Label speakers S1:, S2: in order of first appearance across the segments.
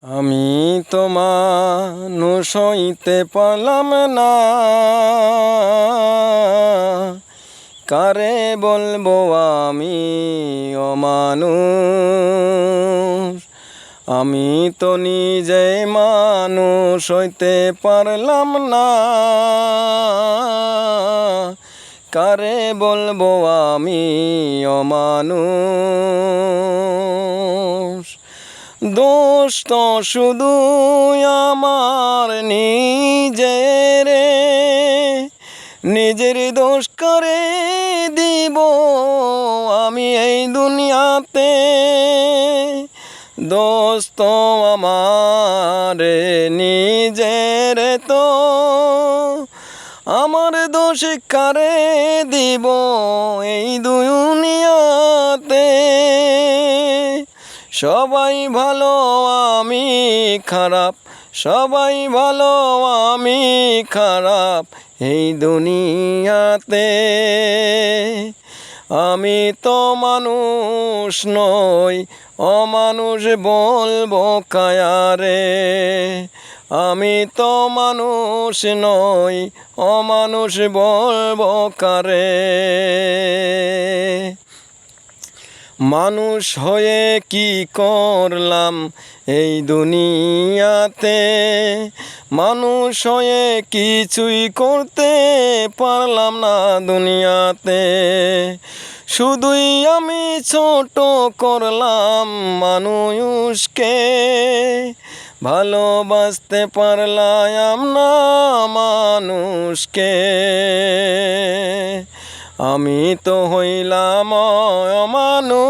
S1: আমি তো মানুষ হইতে পারলাম না, কারে বলবো আমি অমানুষ। আমি তো নিজে মানুষ হইতে পারলাম না, কারে বলবো আমি অমানুষ। দোষ তো শুধু আমার নিজের দোষ করে দিব আমি এই দুনিয়াতে। দোষ তো আমার নিজের, তো আমার দোষ কারে দিব এই দুনিয়াতে। সবাই ভালো আমি খারাপ, সবাই ভালো আমি খারাপ এই দুনিয়াতে। আমি তো মানুষ নই, অমানুষ বলবো কায়ারে। আমি তো মানুষ নই, অমানুষ বলবো কারে। মানুষ হয়ে কি করলাম এই দুনিয়াতে, মানুষ হয়ে কিছুই করতে পারলাম না দুনিয়াতে। শুধুই আমি ছোট করলাম মানুষকে, ভালোবাসতে পারলাম না মানুষকে। আমি তো হইলাম অমানুষ,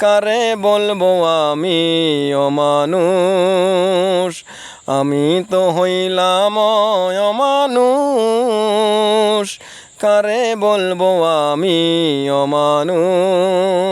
S1: কারে বলবো আমি অমানুষ। আমি তো হইলাম অমানুষ, কারে বলবো আমি অমানুষ।